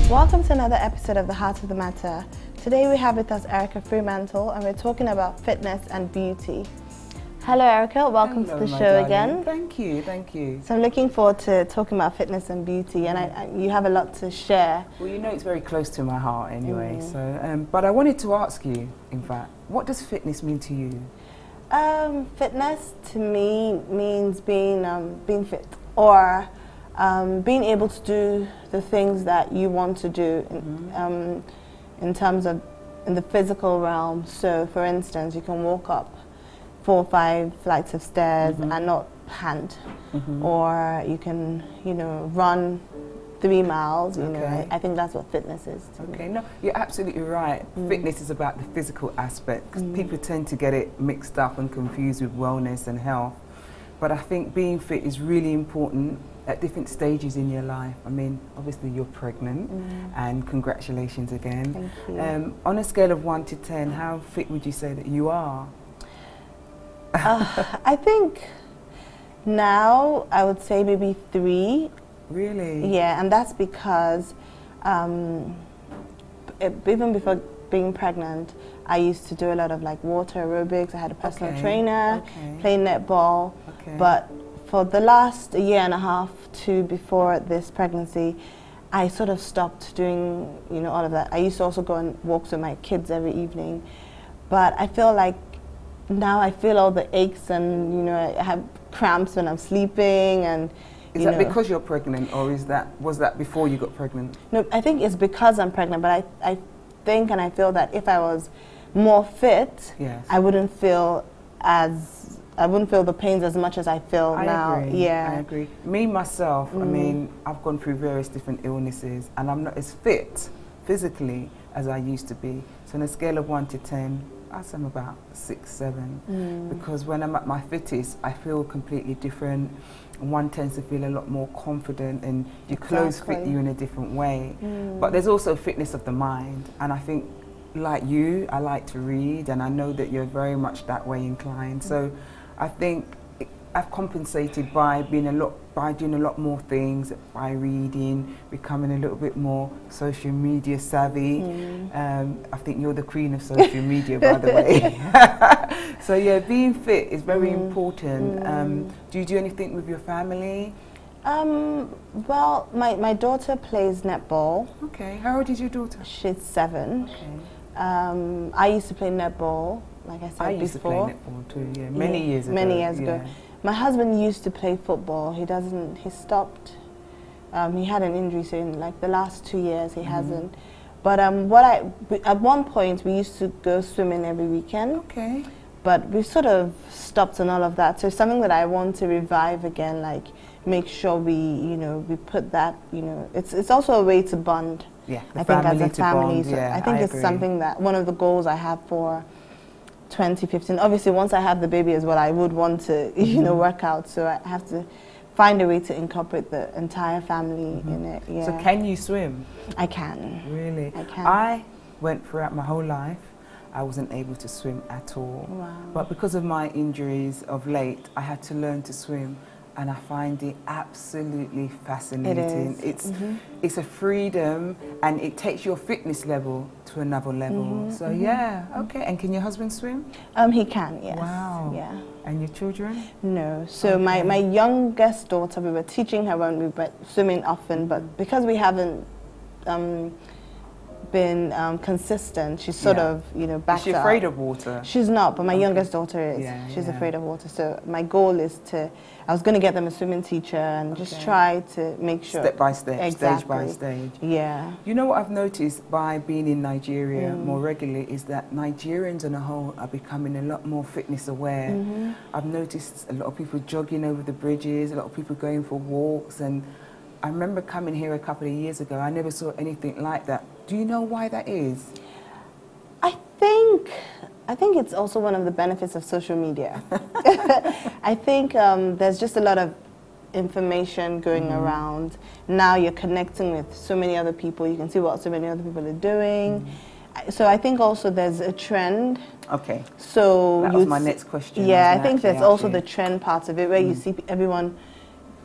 Welcome to another episode of The Heart of the Matter. Today we have with us Eryca Freemantle and we're talking about fitness and beauty. Hello Eryca, welcome to the show again. Thank you, thank you. So I'm looking forward to talking about fitness and beauty, and you have a lot to share. Well, you know it's very close to my heart anyway, so, but I wanted to ask you, in fact, what does fitness mean to you? Fitness to me means being fit, or being able to do the things that you want to do in terms of in the physical realm. So for instance, you can walk up 4 or 5 flights of stairs and not pant, or you can, run 3 miles. I think that's what fitness is to me. No, you're absolutely right. Fitness is about the physical aspect, because people tend to get it mixed up and confused with wellness and health. But I think being fit is really important at different stages in your life. I mean, obviously you're pregnant, and congratulations again. Thank you. On a scale of 1 to 10, how fit would you say that you are? I think now I would say maybe 3. Really? Yeah, and that's because even before being pregnant, I used to do a lot of like water aerobics. I had a personal trainer, playing netball. But for the last 1.5 years to before this pregnancy, I sort of stopped doing all of that. I used to also go on walks with my kids every evening, but I feel like now I feel all the aches, and I have cramps when I'm sleeping, and is that because you're pregnant, or was that before you got pregnant? No, I think it's because I'm pregnant, but I think and I feel that if I was more fit, I wouldn't feel the pains as much as I feel now. I agree. Me, myself, I mean, I've gone through various different illnesses, and I'm not as fit physically as I used to be. So on a scale of 1 to 10, I'd say I'm about 6, 7. Because when I'm at my fittest, I feel completely different. One tends to feel a lot more confident, and your clothes fit you in a different way. But there's also fitness of the mind, and I think, like you, I like to read, and I know that you're very much that way inclined. So I think I've compensated by doing a lot more things, by reading, becoming a little bit more social media savvy. I think you're the queen of social media, by the way. So yeah, being fit is very important. Do you do anything with your family? Well, my daughter plays netball. Okay, how old is your daughter? She's 7. Okay. I used to play netball, like I said before. I used to play netball too, many years ago. Many years ago. My husband used to play football. He stopped. He had an injury, so in like the last 2 years he hasn't. But at one point we used to go swimming every weekend. Okay. But we've sort of stopped on all of that. So it's something that I want to revive again, like make sure we put that, it's also a way to bond. Yeah, I think as a family. Bond, so I think it's something that one of the goals I have for 2015. Obviously, once I have the baby as well, I would want to, work out. So I have to find a way to incorporate the entire family in it. Yeah. So can you swim? I can. Really? I can. I went throughout my whole life, I wasn't able to swim at all. Wow. But because of my injuries of late, I had to learn to swim. And I find it absolutely fascinating. It's a freedom, and it takes your fitness level to another level. So yeah, okay. And can your husband swim? He can, yes. Wow. Yeah. And your children? No. So my youngest daughter, we were teaching her when we were swimming often, but because we haven't been consistent, she's sort of, backed up. Is she afraid of water? She's not, but my youngest daughter is. She's afraid of water. So my goal is I was going to get them a swimming teacher and just try to make sure. Step by step, stage by stage. Yeah. You know what I've noticed by being in Nigeria more regularly is that Nigerians on a whole are becoming a lot more fitness aware. I've noticed a lot of people jogging over the bridges, a lot of people going for walks, and I remember coming here a couple of years ago, I never saw anything like that. Do you know why that is? I think it's also one of the benefits of social media. I think there's just a lot of information going around. Now you're connecting with so many other people. You can see what so many other people are doing. So I think also there's a trend. Okay. So that was my next question. Yeah, I think there's also the trend part of it where you see everyone,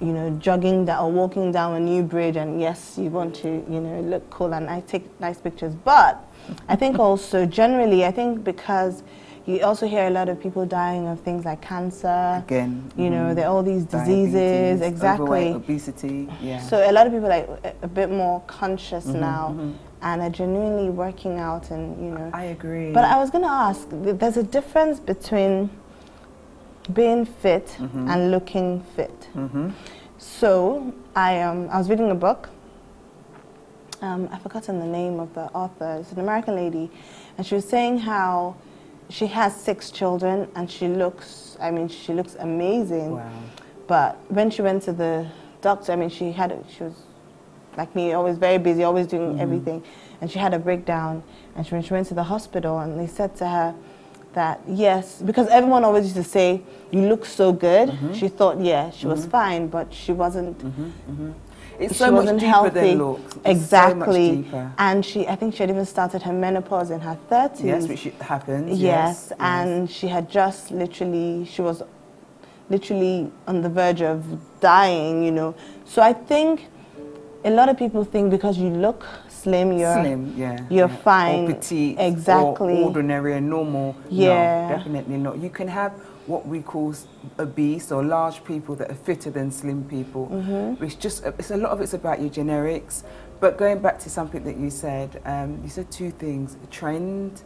you know, jogging down or walking down a new bridge, and yes, you want to, you know, look cool and I take nice pictures. But I think also generally, I think because you also hear a lot of people dying of things like cancer. Again, you know, there are all these diseases. diabetes, Exactly. overweight, obesity. Yeah. So a lot of people are like a bit more conscious now, and are genuinely working out, and you know. I agree. But I was going to ask, there's a difference between being fit and looking fit. So I was reading a book. I've forgotten the name of the author. It's an American lady, and she was saying how she has 6 children, and she looks amazing. Wow. But when she went to the doctor, I mean, she was like me, always very busy, always doing everything, and she had a breakdown. And when she went to the hospital, and they said to her that yes, because everyone always used to say, "You look so good." She thought, yeah, she was fine, but she wasn't. It's so much deeper healthy. than looks. It's Exactly. so much deeper. And I think she had even started her menopause in her 30s. Yes, which happens. Yes, and she had just she was literally on the verge of dying, you know. So I think a lot of people think because you look slim, you're fine. Or petite, exactly. or ordinary and normal. Yeah. No, definitely not. You can have what we call obese or large people that are fitter than slim people. It's a lot of it's about your generics. But going back to something that you said 2 things: a trend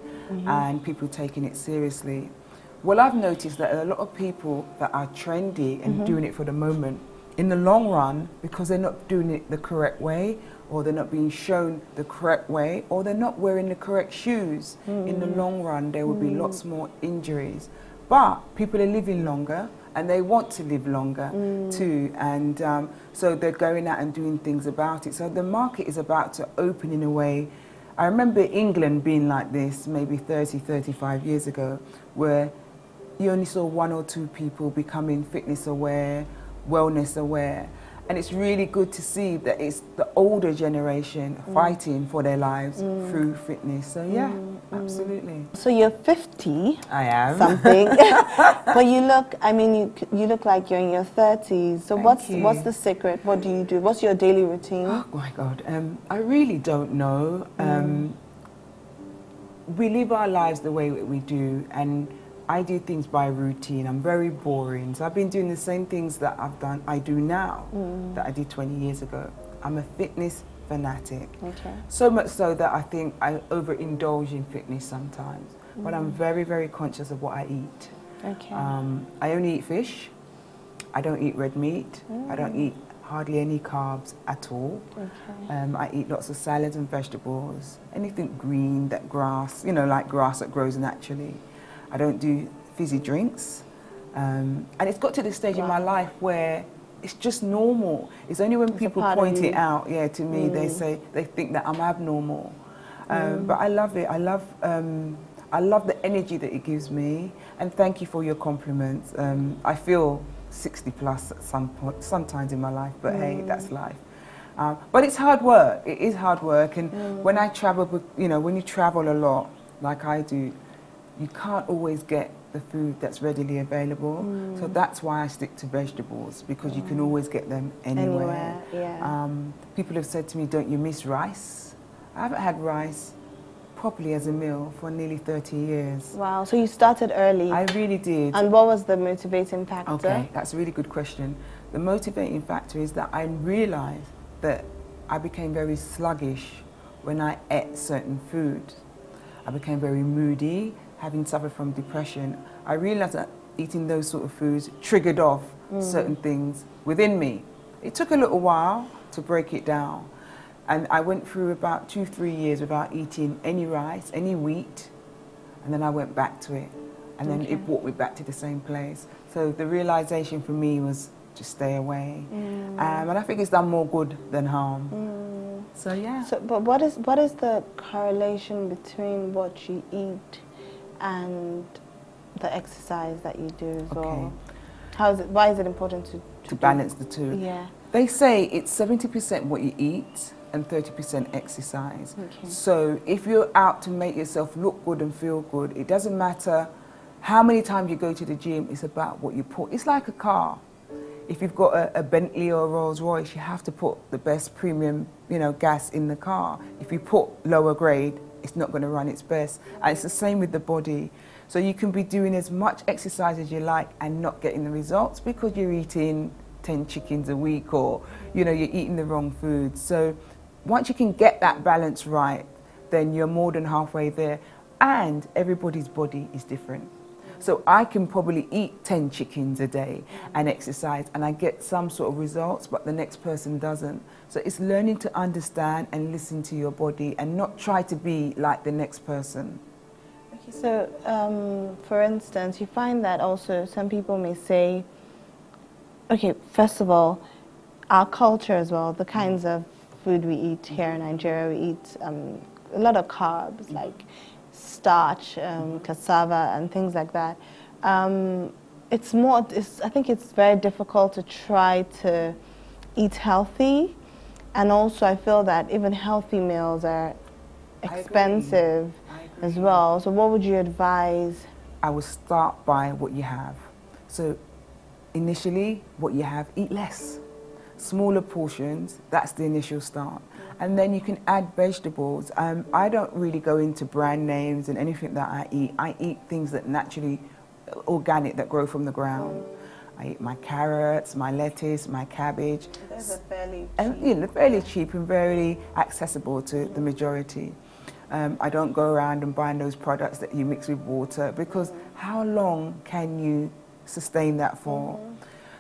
and people taking it seriously. Well, I've noticed that a lot of people that are trendy and doing it for the moment, in the long run, because they're not doing it the correct way, or they're not being shown the correct way, or they're not wearing the correct shoes, in the long run there will be lots more injuries. But people are living longer, and they want to live longer too, and so they're going out and doing things about it. So the market is about to open in a way. I remember England being like this maybe 30, 35 years ago, where you only saw 1 or 2 people becoming fitness aware, wellness aware. And it's really good to see that it's the older generation fighting for their lives through fitness. So yeah, absolutely. So you're 50. I am. Something. But you look, I mean, you look like you're in your 30s. So what's the secret? What do you do? What's your daily routine? Oh my God, I really don't know. We live our lives the way we do, and I do things by routine. I'm very boring. So I've been doing the same things that I do now that I did 20 years ago. I'm a fitness fanatic. Okay. So much so that I think I overindulge in fitness sometimes. But I'm very, very conscious of what I eat. Okay. I only eat fish. I don't eat red meat. I don't eat hardly any carbs at all. Okay. I eat lots of salads and vegetables. Anything green, that grass, you know, like grass that grows naturally. I don't do fizzy drinks. And it's got to this stage in my life where it's just normal. It's only when people point it out, to me, they think that I'm abnormal. But I love it. I love the energy that it gives me. And thank you for your compliments. I feel 60 plus at some point, sometimes in my life, but hey, that's life. But it's hard work. It is hard work. And when I travel, when you travel a lot, like I do, you can't always get the food that's readily available. So that's why I stick to vegetables, because you can always get them anywhere. People have said to me, don't you miss rice? I haven't had rice properly as a meal for nearly 30 years. Wow, so you started early. I really did. And what was the motivating factor? Okay, that's a really good question. The motivating factor is that I realized that I became very sluggish when I ate certain foods. I became very moody, having suffered from depression. I realized that eating those sort of foods triggered off certain things within me. It took a little while to break it down. And I went through about 2-3 years without eating any rice, any wheat, and then I went back to it. And then it brought me back to the same place. So the realization for me was just stay away. And I think it's done more good than harm. So yeah. So, but what is the correlation between what you eat and the exercise that you do as well? Why is it important to balance the two? Yeah. They say it's 70% what you eat and 30% exercise. Okay. So if you're out to make yourself look good and feel good, it doesn't matter how many times you go to the gym, it's about what you put. It's like a car. If you've got a Bentley or a Rolls Royce, you have to put the best premium, gas in the car. If you put lower grade, it's not going to run its best. And it's the same with the body. So you can be doing as much exercise as you like and not getting the results because you're eating 10 chickens a week, or you're eating the wrong food. So once you can get that balance right, then you're more than halfway there. And everybody's body is different. So I can probably eat 10 chickens a day and exercise and I get some sort of results, but the next person doesn't. So it's learning to understand and listen to your body and not try to be like the next person. Okay, so for instance, you find that also some people may say, okay, first of all, our culture as well, the kinds of food we eat here in Nigeria, we eat a lot of carbs, like starch, cassava, and things like that. I think it's very difficult to try to eat healthy, and also I feel that even healthy meals are expensive as well. So what would you advise? I would start by what you have. So initially, what you have, eat less. Smaller portions, that's the initial start. And then you can add vegetables. I don't really go into brand names and anything that I eat. I eat things that naturally, organic, that grow from the ground. I eat my carrots, my lettuce, my cabbage. Those are fairly cheap. Fairly cheap and very accessible to the majority. I don't go around and buy those products that you mix with water, because how long can you sustain that for?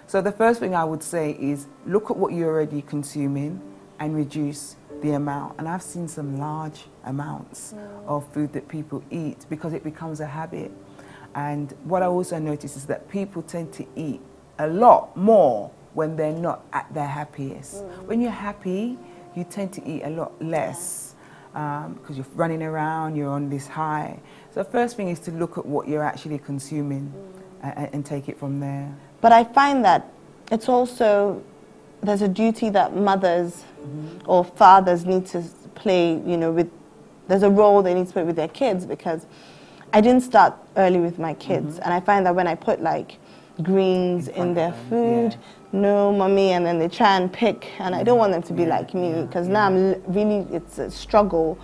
So the first thing I would say is look at what you're already consuming and reduce the amount. And I've seen some large amounts of food that people eat because it becomes a habit. And what I also notice is that people tend to eat a lot more when they're not at their happiest. When you're happy, you tend to eat a lot less because you're running around, you're on this high. So the first thing is to look at what you're actually consuming and take it from there. But I find that it's also, there's a duty that mothers or fathers need to play, there's a role they need to play with their kids, because I didn't start early with my kids. And I find that when I put like greens in their food, no mommy, and then they try and pick, and I don't want them to be like me, because now I'm really, it's a struggle.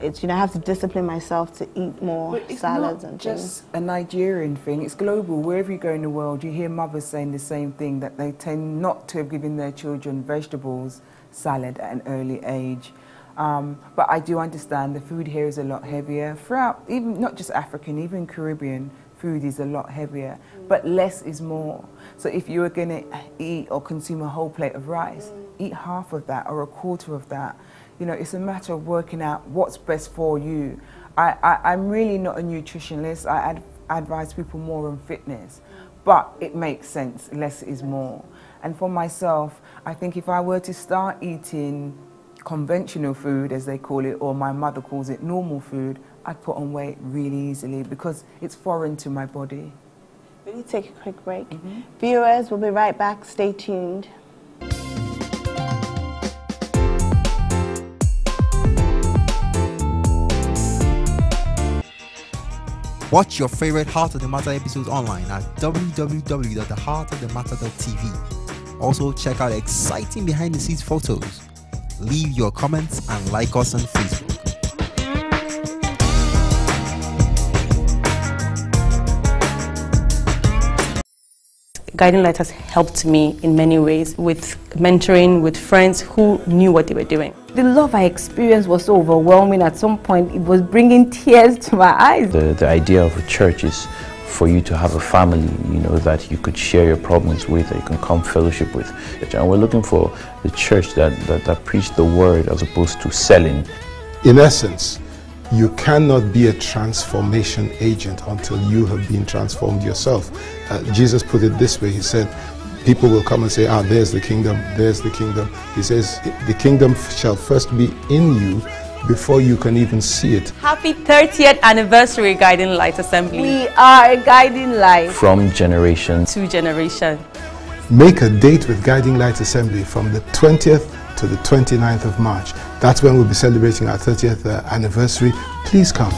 It's, I have to discipline myself to eat more salads and things. It's not just a Nigerian thing, it's global. Wherever you go in the world, you hear mothers saying the same thing, that they tend not to have given their children vegetables, salad at an early age. But I do understand the food here is a lot heavier. Throughout, even not just African, even Caribbean, food is a lot heavier. But less is more. So if you were going to eat or consume a whole plate of rice, eat half of that or a quarter of that. It's a matter of working out what's best for you. I'm really not a nutritionist. I advise people more on fitness. But it makes sense, less is more. And for myself, I think if I were to start eating conventional food, as they call it, or my mother calls it normal food, I'd put on weight really easily because it's foreign to my body. We need to take a quick break. Viewers, we'll be right back. Stay tuned. Watch your favorite Heart of the Matter episodes online at www.theheartofthematter.tv. Also, check out exciting behind-the-scenes photos. Leave your comments and like us on Facebook. Guiding Light has helped me in many ways with mentoring, with friends who knew what they were doing. The love I experienced was so overwhelming. At some point, it was bringing tears to my eyes. The idea of a church is for you to have a family, that you could share your problems with, that you can come fellowship with. And we're looking for the church that preach the word as opposed to selling. In essence, you cannot be a transformation agent until you have been transformed yourself. Jesus put it this way. He said, people will come and say, there's the kingdom, there's the kingdom. He says, the kingdom shall first be in you before you can even see it. Happy 30th anniversary, Guiding Light Assembly. We are a guiding light. From generation to generation. Make a date with Guiding Light Assembly from the 20th to the 29th of March. That's when we'll be celebrating our 30th anniversary. Please come.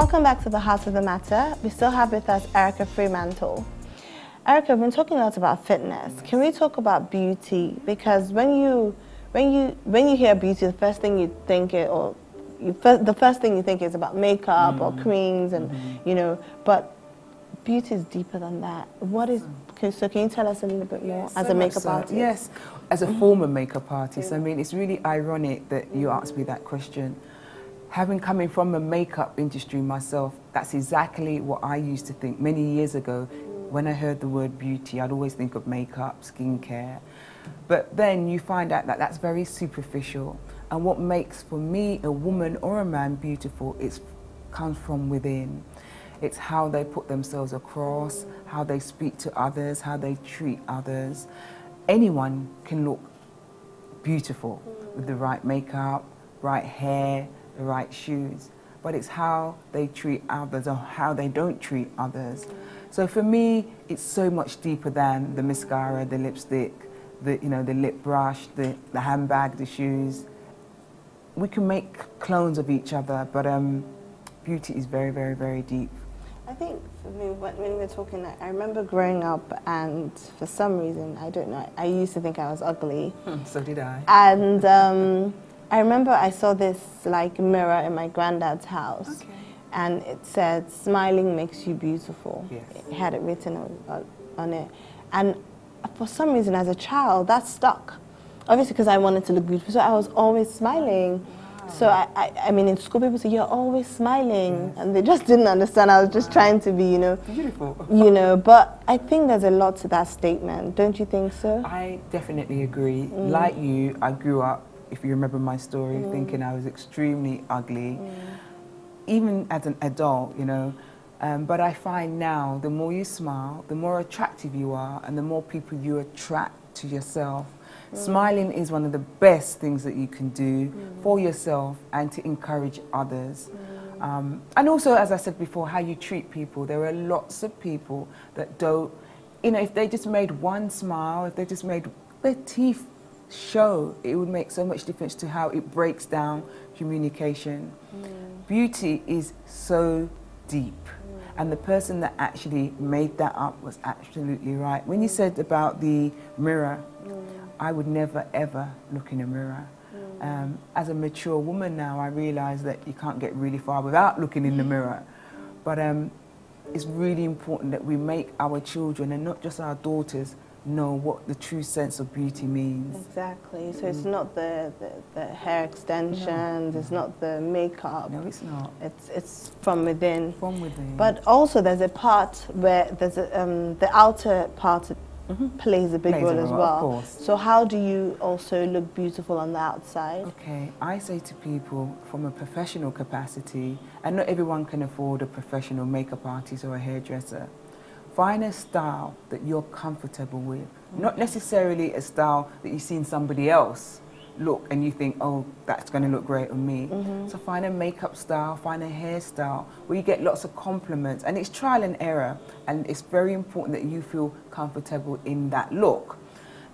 welcome back to the Heart of the Matter. We still have with us Eryca Freemantle. Eryca, we've been talking a lot about fitness. Can we talk about beauty? Because when you hear beauty, the first thing you think the first thing you think is about makeup or creams, and you know, but beauty is deeper than that. What is, so can you tell us a little bit more as a makeup artist? Yes, as a former makeup artist. I mean, it's really ironic that you asked me that question. Having coming from a makeup industry myself, that's exactly what I used to think many years ago. When I heard the word beauty, I'd always think of makeup, skincare. But then you find out that that's very superficial. And what makes, for me, a woman or a man beautiful, comes from within. It's how they put themselves across, how they speak to others, how they treat others. Anyone can look beautiful with the right makeup, right hair, the right shoes. But it's how they treat others or how they don't treat others. So for me, it's so much deeper than the mascara, the lipstick, the lip brush, the handbag, the shoes. We can make clones of each other, but beauty is very, very, very deep. I think for me, when we were talking, I remember growing up, and for some reason, I don't know, I used to think I was ugly. So did I. And I remember I saw this like mirror in my granddad's house, and it said, "Smiling makes you beautiful." Yes. It had it written on it. And for some reason, as a child, that stuck. Obviously, because I wanted to look beautiful, so I was always smiling. Wow. So I mean, in school, people say, "You're always smiling," and they just didn't understand. I was just trying to be, beautiful. But I think there's a lot to that statement. Don't you think so? I definitely agree. Like you, I grew up, if you remember my story, thinking I was extremely ugly, even as an adult, But I find now, the more you smile, the more attractive you are, and the more people you attract to yourself. Smiling is one of the best things that you can do for yourself and to encourage others. And also, as I said before, how you treat people. There are lots of people that don't, if they just made one smile, if they just made their teeth show, it would make so much difference to how it breaks down communication. Beauty is so deep. And the person that actually made that up was absolutely right. When you said about the mirror, I would never, ever look in a mirror. As a mature woman now, I realize that you can't get really far without looking in the mirror. But it's really important that we make our children, and not just our daughters, know what the true sense of beauty means. Exactly. So it's not the hair extensions, it's not the makeup. No, it's not. It's from within. From within. But also there's a part where there's the outer part plays a big role as well. Of course. So how do you also look beautiful on the outside? Okay, I say to people from a professional capacity, and not everyone can afford a professional makeup artist or a hairdresser. Find a style that you're comfortable with. Not necessarily a style that you've seen somebody else look and you think, oh, that's going to look great on me. So find a makeup style, find a hairstyle where you get lots of compliments, and it's trial and error, and it's very important that you feel comfortable in that look.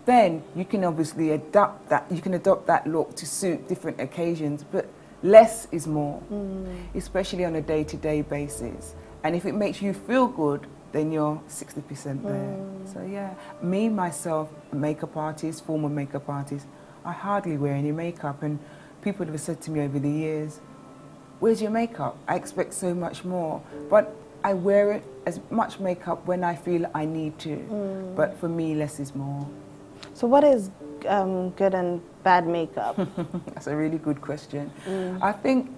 Then you can obviously adopt that look to suit different occasions, but less is more, especially on a day-to-day basis. And if it makes you feel good, then you're 60% there. So yeah, me, myself, makeup artist, former makeup artist, I hardly wear any makeup, and people have said to me over the years, "Where's your makeup? I expect so much more." But I wear it as much makeup when I feel I need to. But for me, less is more. So what is good and bad makeup? That's a really good question. I think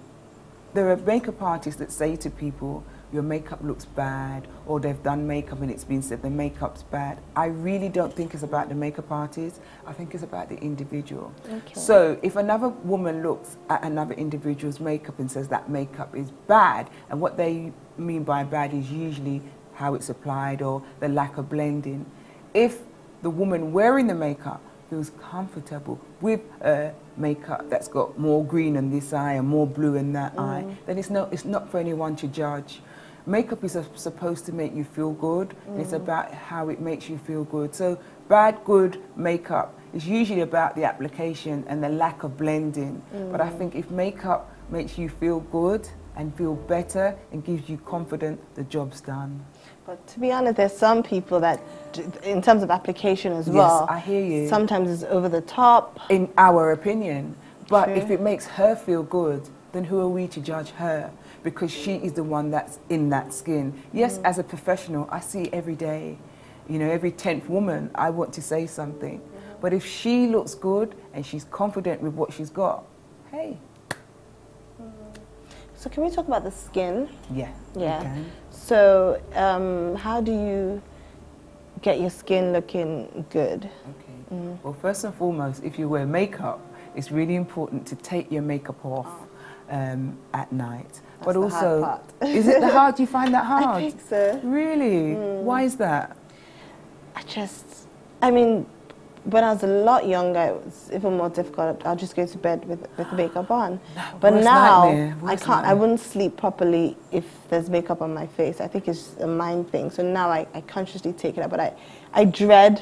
there are makeup artists that say to people, your makeup looks bad, or they've done makeup and it's been said the makeup's bad. I really don't think it's about the makeup artist. I think it's about the individual. Okay. So if another woman looks at another individual's makeup and says that makeup is bad, and what they mean by bad is usually how it's applied or the lack of blending. If the woman wearing the makeup feels comfortable with makeup that's got more green in this eye and more blue in that eye, then it's not for anyone to judge. Makeup is supposed to make you feel good. It's about how it makes you feel good. So bad, good makeup is usually about the application and the lack of blending. But I think if makeup makes you feel good, and feel better and gives you confidence the job's done. But to be honest, there's some people that, in terms of application as well, Yes, I hear you. Sometimes it's over the top. In our opinion. But True. if it makes her feel good, then who are we to judge her? Because she is the one that's in that skin. Yes, as a professional, I see every day, you know, every 10th woman, I want to say something. But if she looks good and she's confident with what she's got, hey. So can we talk about the skin? Yeah. Yeah. Okay. So how do you get your skin looking good? Okay. Well, first and foremost, if you wear makeup, it's really important to take your makeup off at night. That's the hard part. Is it the hard? Do you find that hard? I think so. Really? Why is that? I mean, when I was a lot younger, it was even more difficult. I'll just go to bed with makeup on. But Worst now, nightmare. I can't. I wouldn't sleep properly if there's makeup on my face. I think it's a mind thing. So now I consciously take it out. But I dread,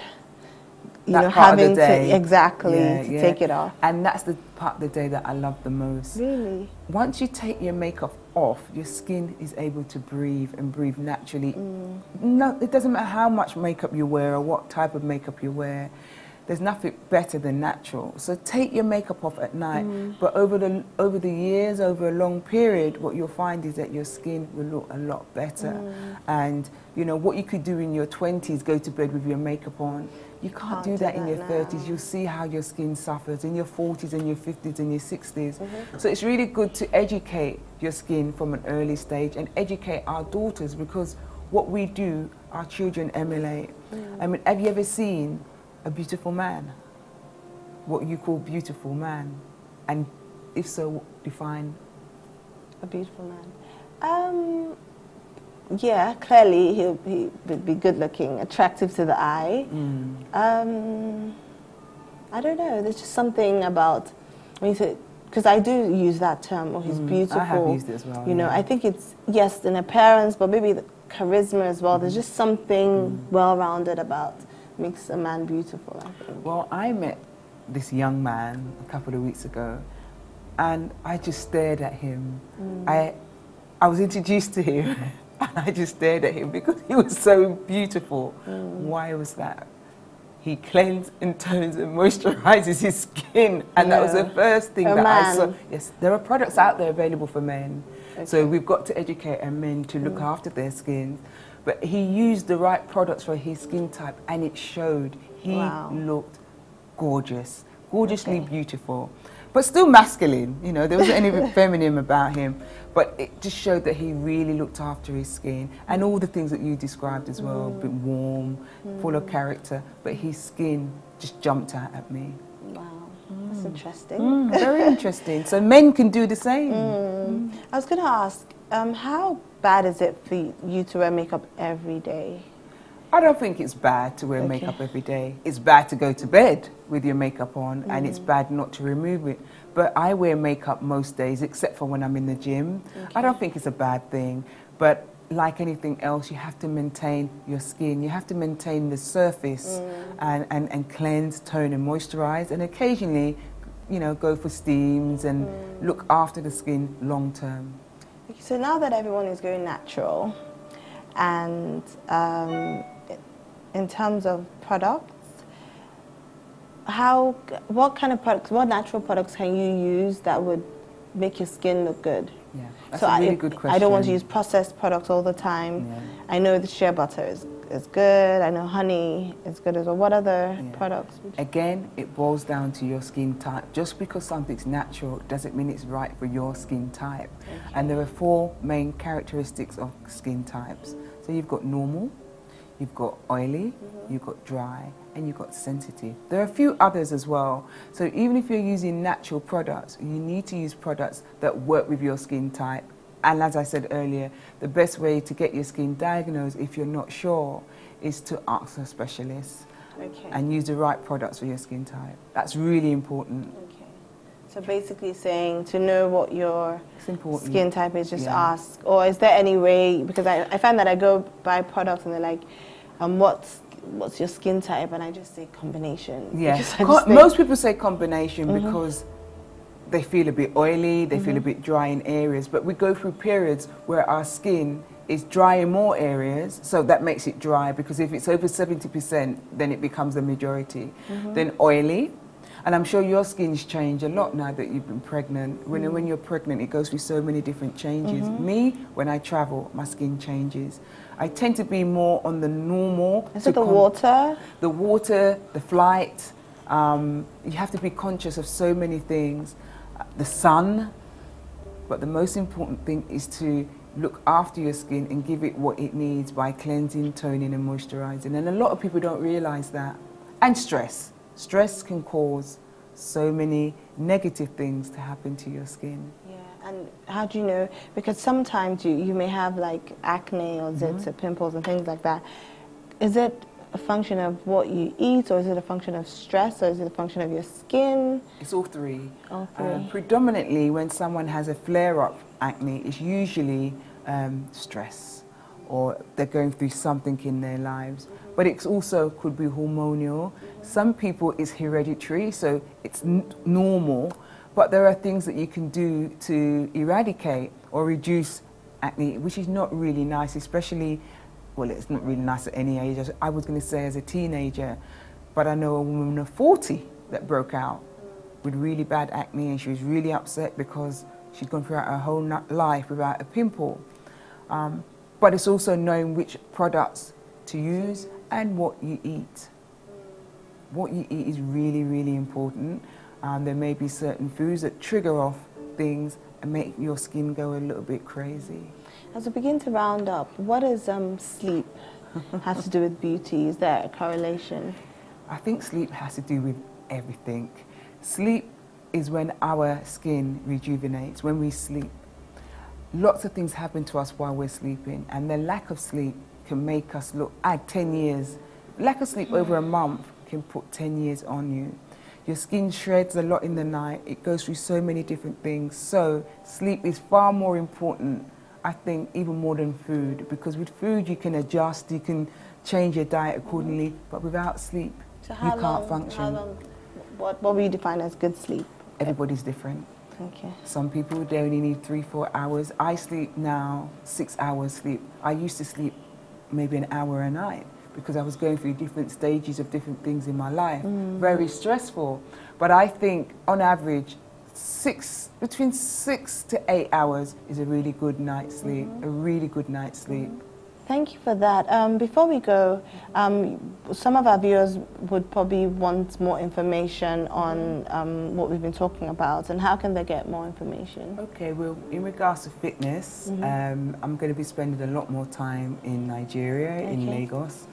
you That know, part of the having day. to exactly Yeah, to yeah. take it off. And that's the part of the day that I love the most. Really? Once you take your makeup off, your skin is able to breathe and breathe naturally. No, it doesn't matter how much makeup you wear or what type of makeup you wear. There's nothing better than natural. So take your makeup off at night. But over the years, over a long period, what you'll find is that your skin will look a lot better. And you know what you could do in your 20s, go to bed with your makeup on. You can't do that in your 30s. You'll see how your skin suffers in your 40s and your 50s and your 60s. So it's really good to educate your skin from an early stage and educate our daughters, because what we do, our children emulate. I mean, have you ever seen a beautiful man? What you call beautiful man? And if so, define. A beautiful man. Yeah, clearly he would be good looking, attractive to the eye. I don't know, there's just something about, when you say, because I do use that term, or he's beautiful. I have used it as well. You know, I think it's, yes, in appearance, but maybe the charisma as well. There's just something well-rounded about, makes a man beautiful, I think. Well, I met this young man a couple of weeks ago, and I just stared at him. I was introduced to him, and I just stared at him because he was so beautiful. Why was that? He cleans and tones and moisturizes his skin, and that was the first thing that I saw. Yes, there are products out there available for men, so we've got to educate our men to look after their skin. But he used the right products for his skin type, and it showed. He looked gorgeous, gorgeously beautiful, but still masculine. You know, there wasn't anything feminine about him, but it just showed that he really looked after his skin, and all the things that you described as well, a bit warm, full of character, but his skin just jumped out at me. Wow, that's interesting. Very interesting. So men can do the same. I was going to ask, how bad is it for you to wear makeup every day? I don't think it's bad to wear makeup every day. It's bad to go to bed with your makeup on, and it's bad not to remove it. But I wear makeup most days, except for when I'm in the gym. I don't think it's a bad thing. But like anything else, you have to maintain your skin. You have to maintain the surface and cleanse, tone and moisturize. And occasionally, you know, go for steams and look after the skin long term. Okay, so now that everyone is going natural, and in terms of products, what kind of products, what natural products can you use that would make your skin look good? Yeah, that's So a really good question. I don't want to use processed products all the time. Yeah. I know the shea butter is good. I know honey is good as well. What other products? Again, it boils down to your skin type. Just because something's natural doesn't mean it's right for your skin type. And there are 4 main characteristics of skin types. So you've got normal, you've got oily, you've got dry, and you've got sensitive. There are a few others as well. So even if you're using natural products, you need to use products that work with your skin type. And as I said earlier, the best way to get your skin diagnosed, if you're not sure, is to ask a specialist and use the right products for your skin type. That's really important. Okay. So basically saying to know what your skin type is, just ask. Or is there any way, because I find that I go buy products and they're like, what's your skin type? And I just say combination. Yeah, most people say combination because they feel a bit oily, they feel a bit dry in areas, but we go through periods where our skin is dry in more areas, so that makes it dry, because if it's over 70%, then it becomes the majority. Then oily, and I'm sure your skin's changed a lot now that you've been pregnant. When you're pregnant, it goes through so many different changes. Me, when I travel, my skin changes. I tend to be more on the normal. Is it the water? The water, the flight. You have to be conscious of so many things. The sun, but the most important thing is to look after your skin and give it what it needs by cleansing, toning and moisturizing. And a lot of people don't realize that. And stress. Stress can cause so many negative things to happen to your skin. Yeah, and how do you know? Because sometimes you may have like acne or zits or pimples and things like that. Is it a function of what you eat, or is it a function of stress, or is it a function of your skin? It's all three. All three. Predominantly, when someone has a flare-up acne, it's usually stress, or they're going through something in their lives. But it also could be hormonal. Some people it's hereditary, so it's normal. But there are things that you can do to eradicate or reduce acne, which is not really nice, especially. Well, it's not really nice at any age. I was going to say as a teenager, but I know a woman of 40 that broke out with really bad acne, and she was really upset because she'd gone throughout her whole life without a pimple. But it's also knowing which products to use and what you eat. What you eat is really, really important. There may be certain foods that trigger off things and make your skin go a little bit crazy. As we begin to round up, what does sleep have to do with beauty? Is there a correlation? I think sleep has to do with everything. Sleep is when our skin rejuvenates, when we sleep. Lots of things happen to us while we're sleeping, and the lack of sleep can make us add 10 years. Lack of sleep over a month can put 10 years on you. Your skin shreds a lot in the night. It goes through so many different things. So sleep is far more important, I think, even more than food, because with food you can adjust, you can change your diet accordingly, but without sleep, So you can't function. How long, what will you define as good sleep? Everybody's different. Okay. Some people, they only need 3-4 hours. I sleep now 6 hours sleep. I used to sleep maybe an hour a night because I was going through different stages of different things in my life. Very stressful. But I think on average, between 6 to 8 hours is a really good night's sleep, a really good night's sleep. Thank you for that. Before we go, some of our viewers would probably want more information on what we've been talking about, and how can they get more information? Okay, well, in regards to fitness, I'm going to be spending a lot more time in Nigeria, in Lagos,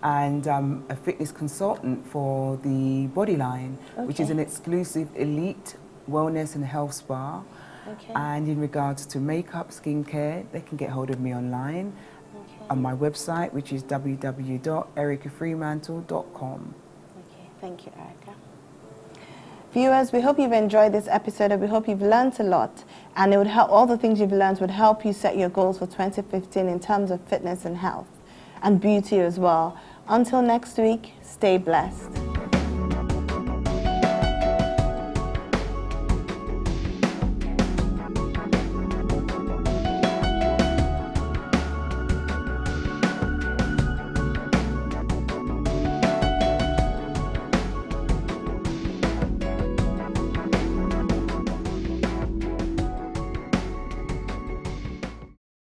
and I'm a fitness consultant for the Bodyline, which is an exclusive elite wellness and health spa. And in regards to makeup, skincare, they can get hold of me online on my website, which is www.erycafreemantle.com. Okay, thank you, Eryca. Viewers, we hope you've enjoyed this episode, and we hope you've learned a lot, and it would help. All the things you've learned would help you set your goals for 2015 in terms of fitness and health and beauty as well. Until next week, stay blessed.